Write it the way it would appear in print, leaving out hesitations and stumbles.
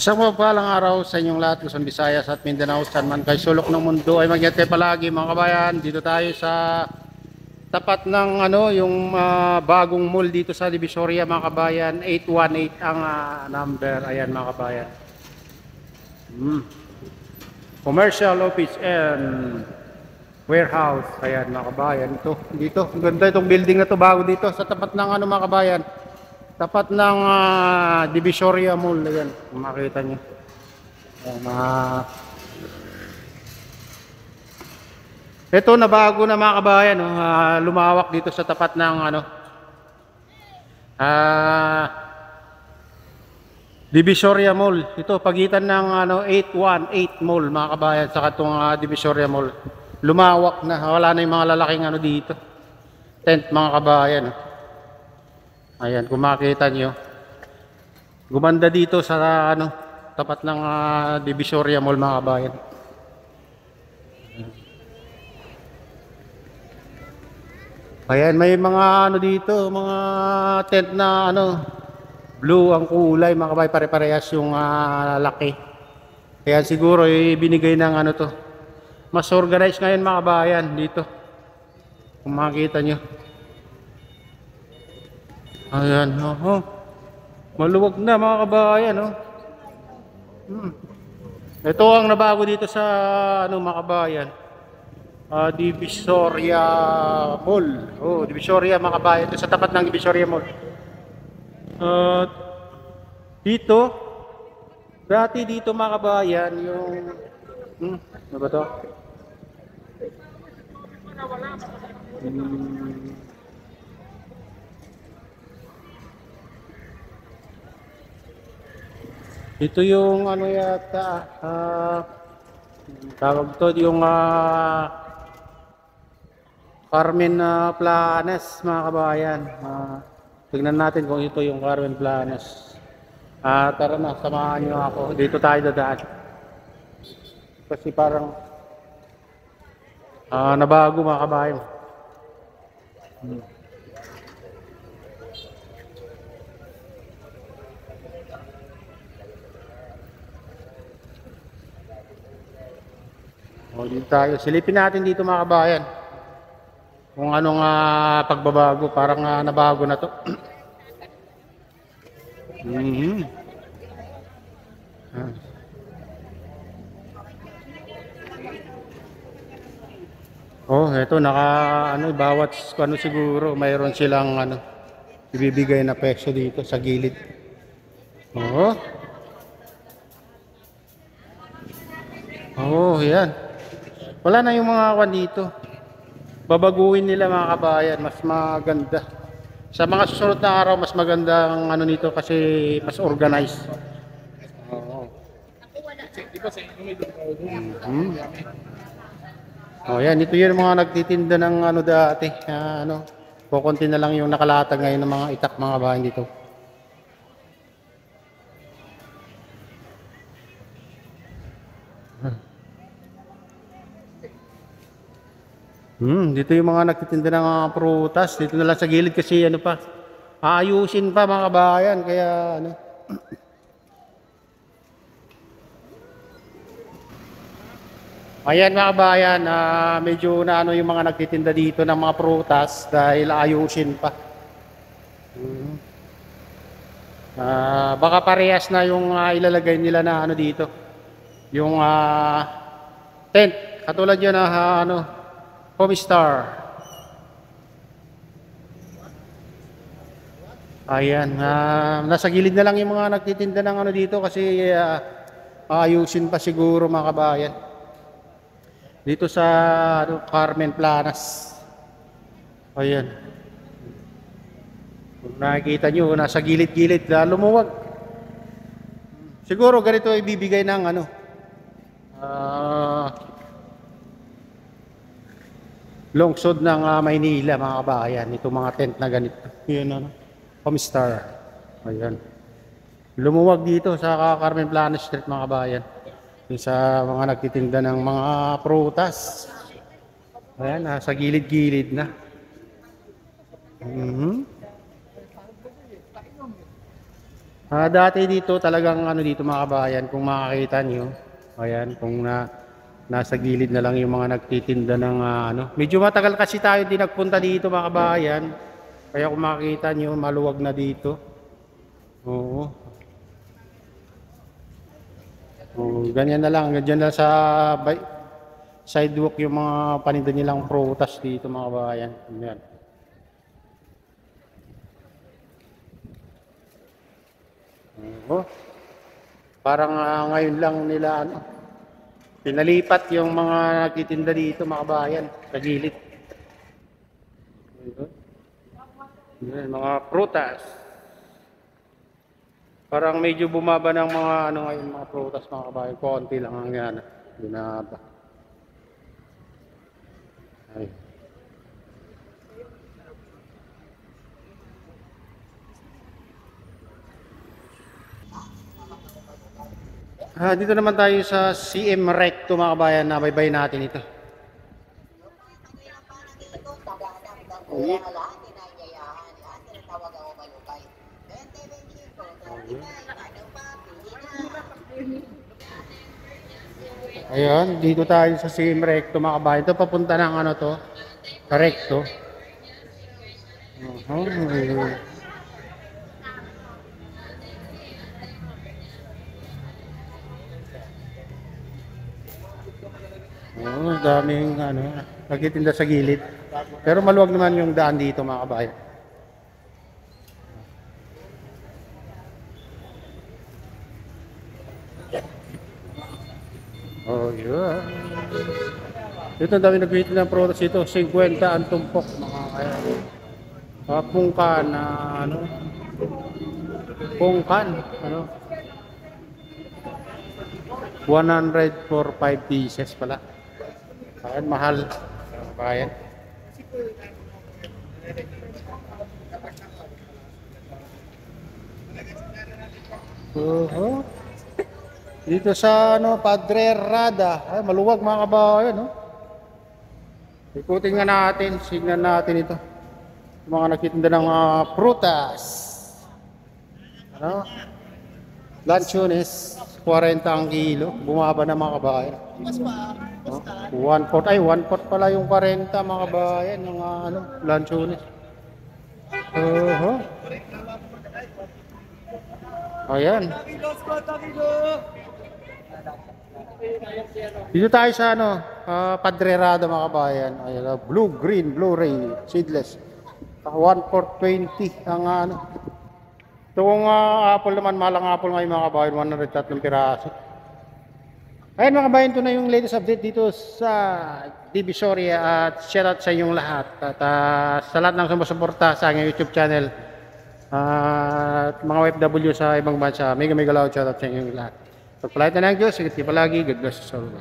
Isang mapagpalang araw sa inyong lahat, Luzon, Visayas at Mindanao, saan man kayo sulok ng mundo ay mag-ingat kayo palagi mga kabayan. Dito tayo sa tapat ng yung bagong mall dito sa Divisoria mga kabayan. 818 ang number. Ayan mga kabayan. Commercial office and warehouse. Ayan mga kabayan. Dito. Ang ganda itong building na to, bago dito sa tapat ng mga kabayan. Tapat ng Divisoria Mall. Ayan, kung makita nyo. Ayan, ito na bago na mga kabayan. Lumawak dito sa tapat ng Divisoria Mall. Ito, pagitan ng 818 Mall mga kabayan. Saka itong Divisoria Mall. Lumawak na. Wala na yung mga lalaking dito. Tent mga kabayan. Ayan, kung makita nyo, gumanda dito sa tapat ng Divisoria Mall mga kabayan. Ayan, may mga dito, mga tent na blue ang kulay mga kabayan, pare-parehas yung laki. Kaya siguro binigay ng to. Mas organized ngayon mga kabayan dito. Kung makita nyo. Ayan, maluwag na mga kabayan, Ito ang nabago dito sa mga kabayan. Divisoria Mall. Divisoria mga kabayan. Ito sa tapat ng Divisoria Mall. Dati dito mga kabayan, yung ano ba to? Ito yung yata tawag to yung Carmen Planas mga kabayan. Tingnan natin kung ito yung Carmen Planas. Tara na, samahan nyo ako. Dito tayo dadaan. Kasi parang nabago mga kabayan. Dito tayo. Silipin natin dito mga kabayan. Kung anong pagbabago. Parang nabago na to. Eto bawat siguro mayroon silang ibibigay na peso dito sa gilid. Yan. Wala na yung mga dito. Babaguhin nila mga kabayan, mas maganda. Sa mga susunod na araw, mas maganda ang nito kasi mas organized. Yan, ito yung mga nagtitinda ng dati. Kukunti na lang yung nakalatag ngayon ng mga itak mga kabayan dito. Dito yung mga nagtitinda ng prutas. Dito na lang sa gilid kasi aayusin pa mga kabayan. Kaya Ayan mga kabayan, medyo yung mga nagtitinda dito ng mga prutas dahil ayusin pa. Baka parehas na yung ilalagay nila na dito. Yung tent. Katulad yun Homestar. Ayan, nasa gilid na lang yung mga nagtitinda ng dito kasi ayusin pa siguro mga kabayan. Dito sa Carmen Planas. Ayan. Kung nakikita nyo, nasa gilid-gilid, lumuwag. Siguro ganito ibibigay ng lungsod ng Maynila mga kabayan. Itong mga tent na ganito. Yun Homestar. Ayan. Lumuwag dito sa Carmen Planas Street mga kabayan. Sa mga nagtitinda ng mga prutas. Ayan, sa gilid-gilid na. Dati dito talagang ano dito mga kabayan, kung makakita nyo, ayan, kung nasa gilid na lang yung mga nagtitinda ng ano. Medyo matagal kasi tayo di nagpunta dito mga kabayan. Kaya kung makikita nyo, maluwag na dito. Oo. Ganyan na lang, ganyan na sa sidewalk yung mga paninda nilang prutas dito mga kabayan. Ayan. Oo. Parang ngayon lang nila ano, pinalipat yung mga nagtitinda dito mga kabayan sa gilid. Ayan, mga prutas. Parang medyo bumaba ng mga ano ngayon mga prutas mga kabayan. Konti lang ang yan. Binaba. Ay. Dito naman tayo sa CM Recto mga kabayan, na baybay natin ito. Ayan, dito tayo sa CM Recto mga kabayan. Ito papunta ng ano to, Recto. Daming ano, nagtitinda sa gilid. Pero maluwag naman yung daan dito mga kabayan. Oh, yeah. Ito dami nagtitinda ng prutas dito. 50 ang tumpok mga kabayan. Pungkan na ano? Pungkan, ano? 100 for 5 pieces pala. Ayan, mahal. Ayan. Dito sa ano, Padre Rada. Ay, maluwag mga kabayan, no? Ikutin nga natin, signan natin ito. Mga nagtitinda ng prutas. Ano? Lanchones, 40 ang kilo. Bumaba na mga kabayan. No? 1/4 ay 1/4 pala yung 40 mga kabayan ng ano, lanchones. Ayan. Dito tayo sa ano, Padre Rada mga kabayan. Ayan, blue, green, Blu-ray, seedless. 1/4 20 ang ano. Ito kung apple naman, malang apple ngayon mga kabayan, 103 piraso. Ayun mga kabayan, ito na yung latest update dito sa Divisoria at shoutout sa inyong lahat. At sa lahat ng sumusuporta sa aking YouTube channel at mga OFW sa ibang bansa, mega loud shoutout sa inyong lahat. Pagpalait na ng Diyos, sigit palagi, God bless us all.